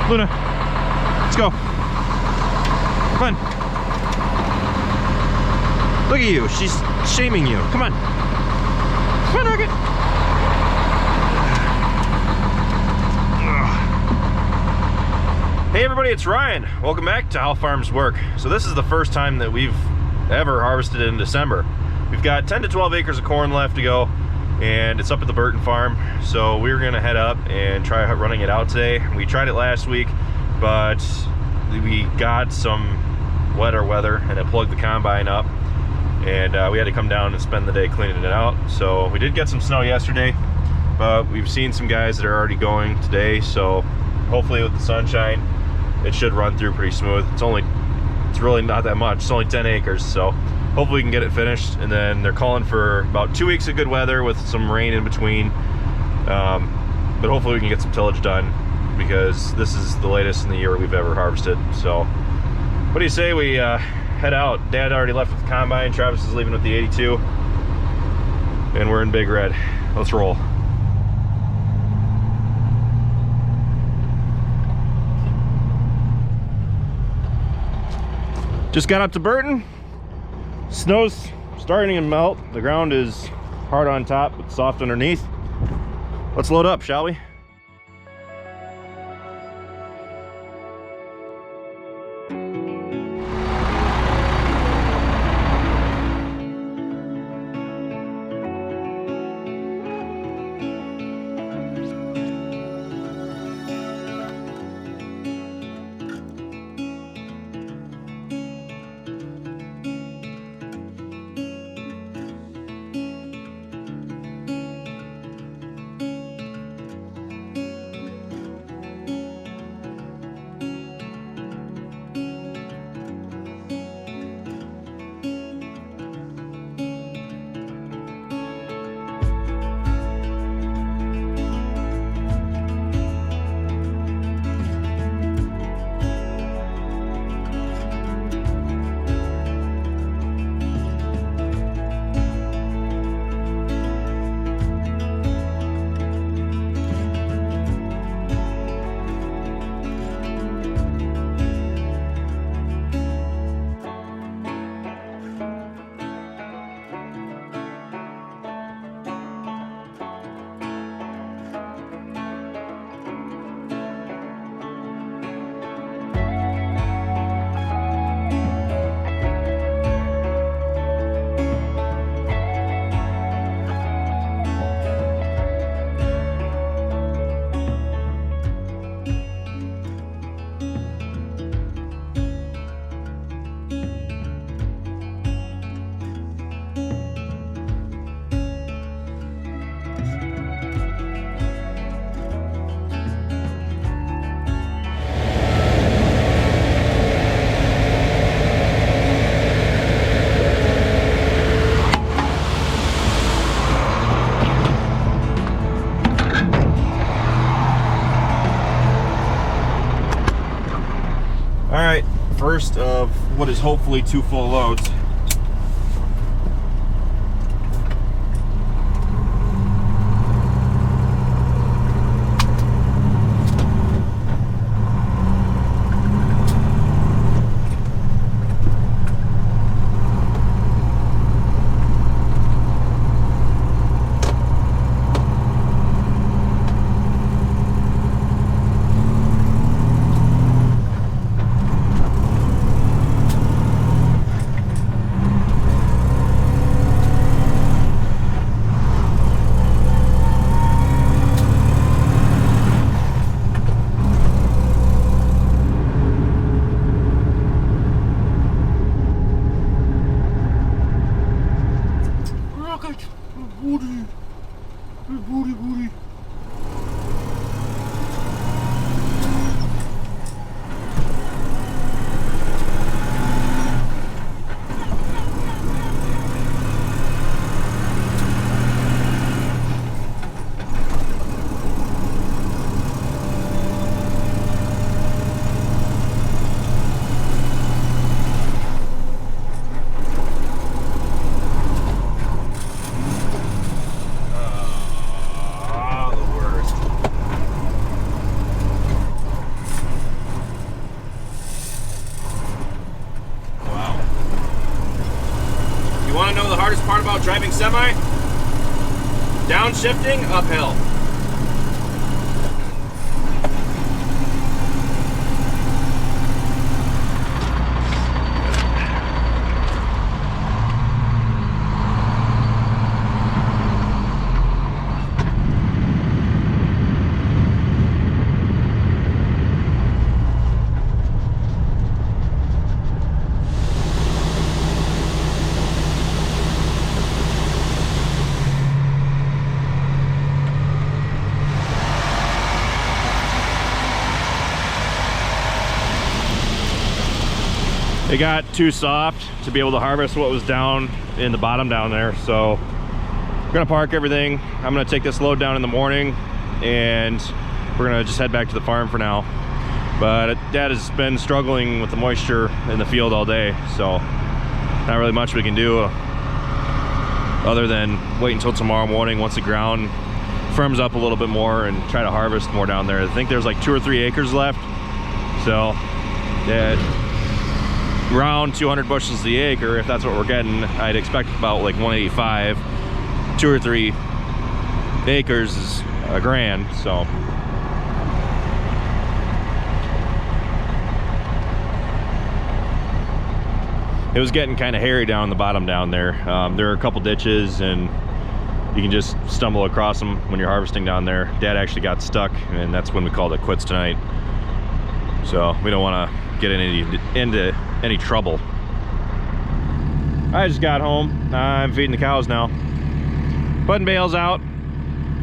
Luna, let's go. Come on. Look at you. She's shaming you. Come on. Come on, Rocket. Hey everybody, it's Ryan. Welcome back to How Farms Work. So this is the first time that we've ever harvested in December. We've got 10 to 12 acres of corn left to go, and it's up at the Burton farm. So we're gonna head up and try running it out today. We tried it last week, but we got some wetter weather and it plugged the combine up, and we had to come down and spend the day cleaning it out. So we did get some snow yesterday, but we've seen some guys that are already going today, so hopefully with the sunshine it should run through pretty smooth. It's really not that much. It's only 10 acres, so hopefully we can get it finished. And then they're calling for about 2 weeks of good weather with some rain in between, but hopefully we can get some tillage done, because this is the latest in the year we've ever harvested. So what do you say we head out? Dad already left with the combine, Travis is leaving with the 82, and we're in Big Red. Let's roll. Just got up to Burton. Snow's starting to melt. The ground is hard on top but soft underneath. Let's load up, shall we? Alright, first of what is hopefully 2 full loads. driving semi, downshifting, uphill. It got too soft to be able to harvest what was down in the bottom down there, so we're gonna park everything. I'm gonna take this load down in the morning and we're gonna just head back to the farm for now. But Dad has been struggling with the moisture in the field all day, so not really much we can do other than wait until tomorrow morning once the ground firms up a little bit more and try to harvest more down there. I think there's like 2 or 3 acres left, so yeah, around 200 bushels the acre. If that's what we're getting, I'd expect about like 185. 2 or 3 acres is a grand, so it was getting kind of hairy down the bottom down there. There are a couple ditches and you can just stumble across them when you're harvesting down there. Dad actually got stuck, and that's when we called it quits tonight. So we don't want to get into any trouble. I just got home. I'm feeding the cows now, putting bales out.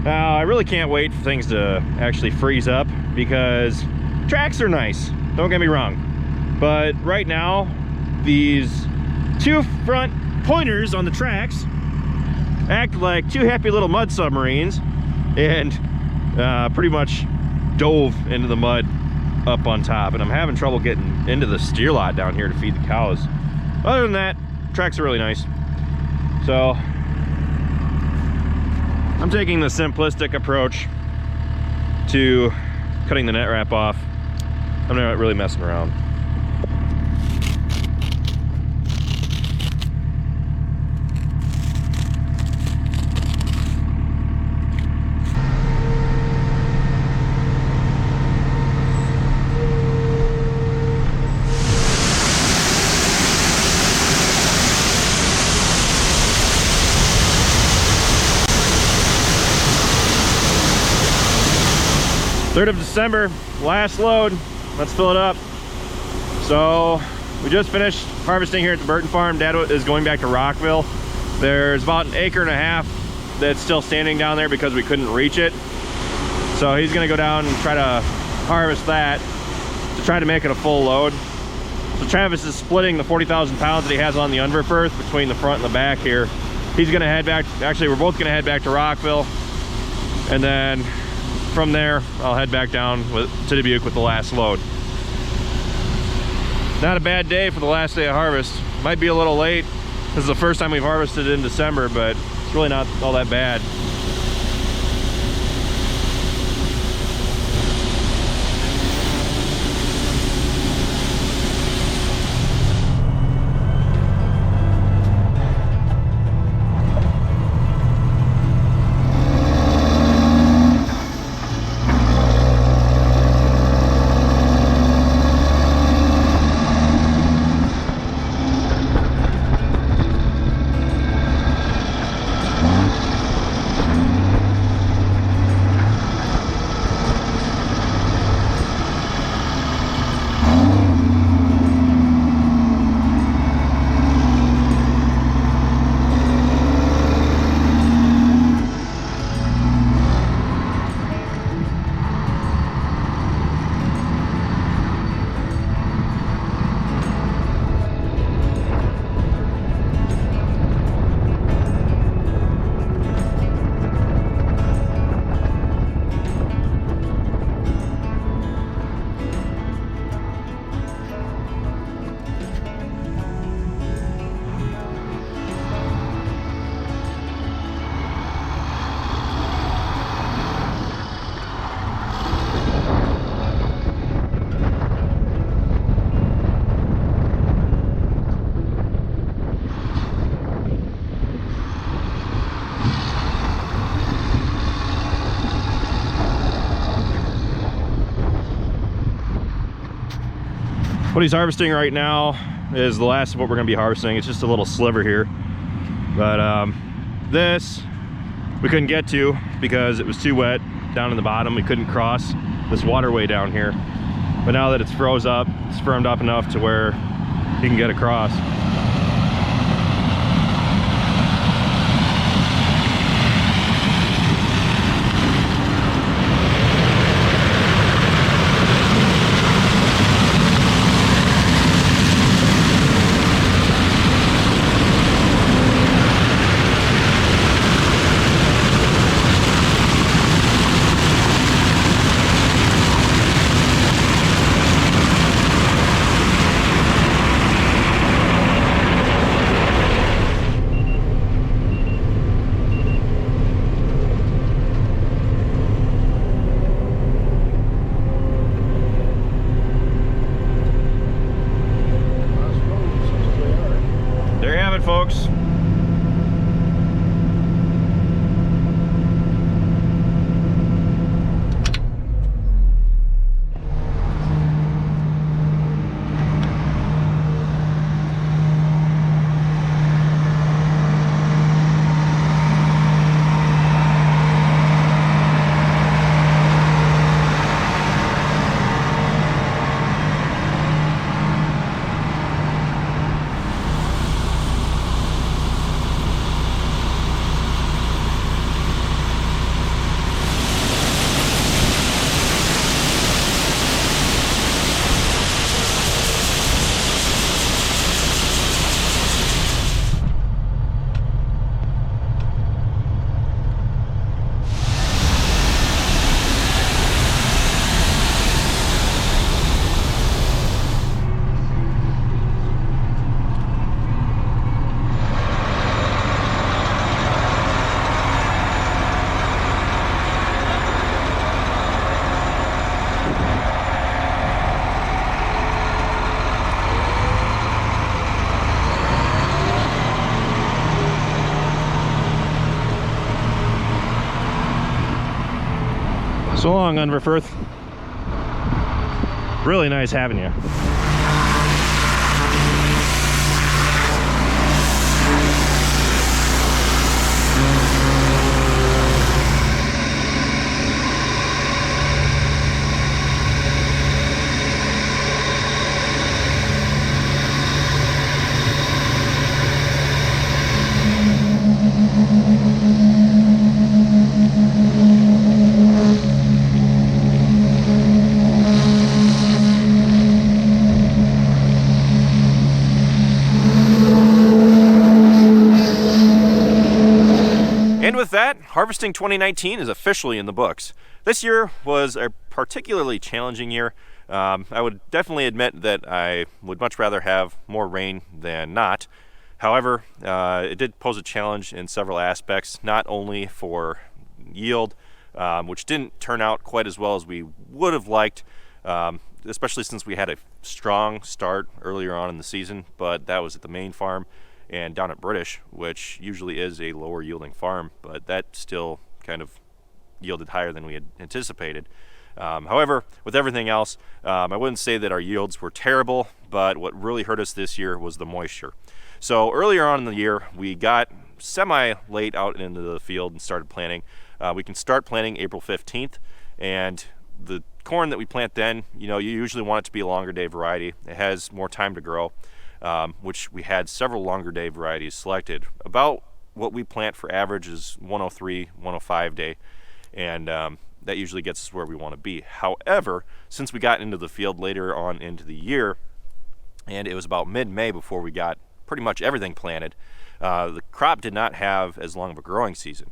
Now I really can't wait for things to actually freeze up, because tracks are nice, don't get me wrong, but right now these 2 front pointers on the tracks act like 2 happy little mud submarines and pretty much dove into the mud up on top, and I'm having trouble getting into the steer lot down here to feed the cows. Other than that, tracks are really nice. So I'm taking the simplistic approach to cutting the net wrap off. I'm not really messing around. Third of December, last load. Let's fill it up. So we just finished harvesting here at the Burton farm. Dad is going back to Rockville. There's about 1.5 acres that's still standing down there because we couldn't reach it. So he's gonna go down and try to harvest that to try to make it a full load. So Travis is splitting the 40,000 pounds that he has on the Unverferth between the front and the back here. He's gonna head back, actually we're both gonna head back to Rockville, and then from there I'll head back down to Dubuque with the last load. Not a bad day for the last day of harvest. Might be a little late. This is the first time we've harvested in December, but it's really not all that bad. What he's harvesting right now is the last of what we're going to be harvesting. It's just a little sliver here, but this we couldn't get to because it was too wet down in the bottom. We couldn't cross this waterway down here, but now that it's froze up, it's firmed up enough to where you can get across. Folks, so long, Unverfirth. Really nice having you. And with that, harvesting 2019 is officially in the books. This year was a particularly challenging year. I would definitely admit that I would much rather have more rain than not. However, it did pose a challenge in several aspects, not only for yield, which didn't turn out quite as well as we would have liked, especially since we had a strong start earlier on in the season, but that was at the main farm and down at British, which usually is a lower yielding farm, but that still kind of yielded higher than we had anticipated. However, with everything else, I wouldn't say that our yields were terrible, but what really hurt us this year was the moisture. So earlier on in the year, we got semi-late out into the field and started planting. We can start planting April 15th, and the corn that we plant then, you usually want it to be a longer day variety. It has more time to grow, which we had several longer day varieties selected. About what we plant for average is 103, 105 day, and that usually gets us where we want to be. However, since we got into the field later on into the year, and it was about mid-May before we got pretty much everything planted, the crop did not have as long of a growing season.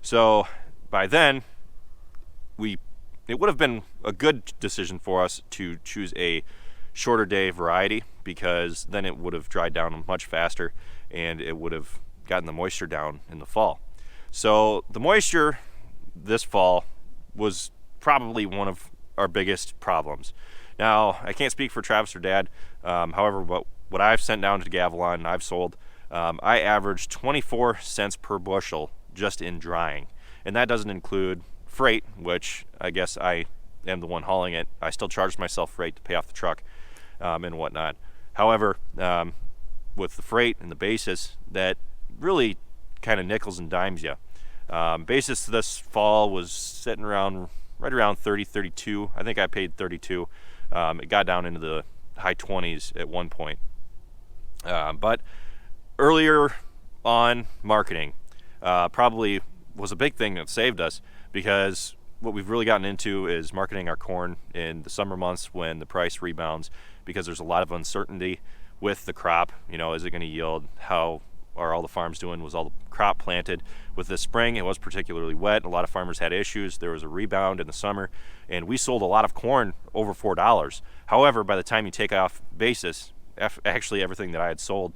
So by then, it would have been a good decision for us to choose a shorter day variety, because then it would have dried down much faster and it would have gotten the moisture down in the fall. So the moisture this fall was probably one of our biggest problems. Now, I can't speak for Travis or Dad, however, what I've sent down to Gavilon and I've sold, I averaged 24 cents per bushel just in drying. And that doesn't include freight, which I guess I am the one hauling it. I still charge myself freight to pay off the truck. and whatnot. However, with the freight and the basis, that really kind of nickels and dimes you. Basis this fall was sitting around right around 30, 32. I think I paid 32. It got down into the high 20s at one point. But earlier on, marketing probably was a big thing that saved us, because what we've really gotten into is marketing our corn in the summer months when the price rebounds, because there's a lot of uncertainty with the crop. You know, is it going to yield? How are all the farms doing? Was all the crop planted? With this spring, it was particularly wet. A lot of farmers had issues. There was a rebound in the summer, and we sold a lot of corn over $4. However, by the time you take off basis, actually everything that I had sold,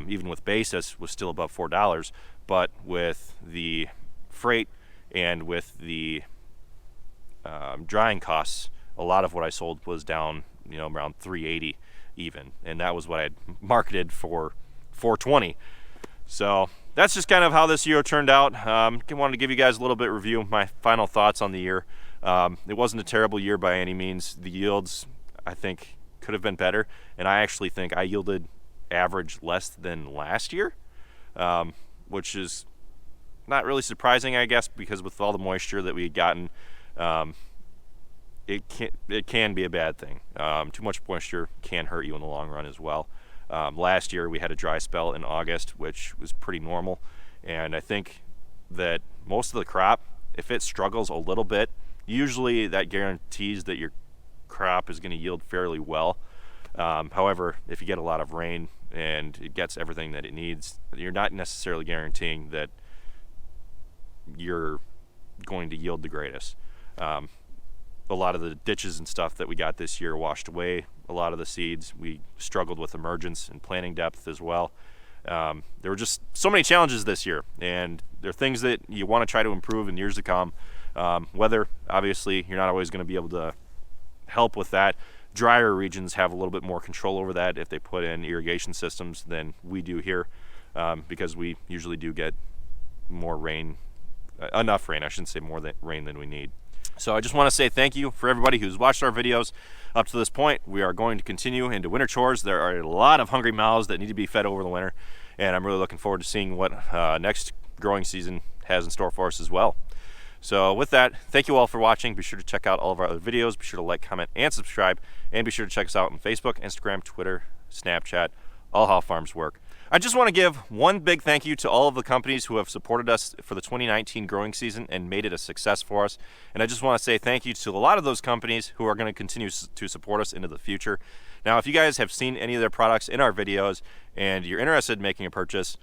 even with basis, was still above $4. But with the freight and with the drying costs, a lot of what I sold was down, you know, around $3.80 even, and that was what I had marketed for $4.20. So that's just kind of how this year turned out. I wanted to give you guys a little bit review of my final thoughts on the year. It wasn't a terrible year by any means. The yields, I think, could have been better, and I actually think I yielded average less than last year, which is not really surprising, I guess, because with all the moisture that we had gotten, it can be a bad thing. Too much moisture can hurt you in the long run as well. Last year we had a dry spell in August, which was pretty normal, and I think that most of the crop, if it struggles a little bit, usually that guarantees that your crop is going to yield fairly well. However, if you get a lot of rain and it gets everything that it needs, you're not necessarily guaranteeing that you're going to yield the greatest. A lot of the ditches and stuff that we got this year washed away a lot of the seeds. We struggled with emergence and planting depth as well. There were just so many challenges this year, and there are things that you want to try to improve in years to come. Weather, obviously, you're not always going to be able to help with that. Drier regions have a little bit more control over that if they put in irrigation systems than we do here, because we usually do get more rain, enough rain, I shouldn't say more rain than we need. So I just want to say thank you for everybody who's watched our videos up to this point. We are going to continue into winter chores. There are a lot of hungry mouths that need to be fed over the winter, and I'm really looking forward to seeing what next growing season has in store for us as well. So with that, thank you all for watching. Be sure to check out all of our other videos. Be sure to like, comment, and subscribe. And be sure to check us out on Facebook, Instagram, Twitter, Snapchat, all how farms work. I just want to give one big thank you to all of the companies who have supported us for the 2019 growing season and made it a success for us. And I just want to say thank you to a lot of those companies who are going to continue to support us into the future. Now, if you guys have seen any of their products in our videos and you're interested in making a purchase,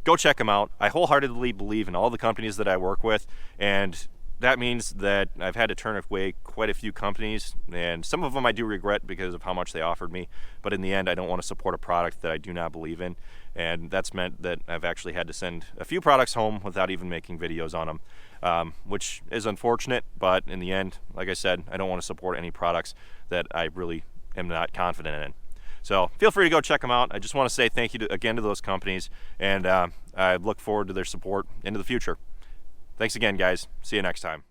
go check them out. I wholeheartedly believe in all the companies that I work with, and that means that I've had to turn away quite a few companies, and some of them I do regret because of how much they offered me, but in the end I don't want to support a product that I do not believe in, and that's meant that I've actually had to send a few products home without even making videos on them, which is unfortunate, but in the end, like I said, I don't want to support any products that I really am not confident in. So feel free to go check them out. I just want to say thank you again to those companies, and I look forward to their support into the future. Thanks again, guys. See you next time.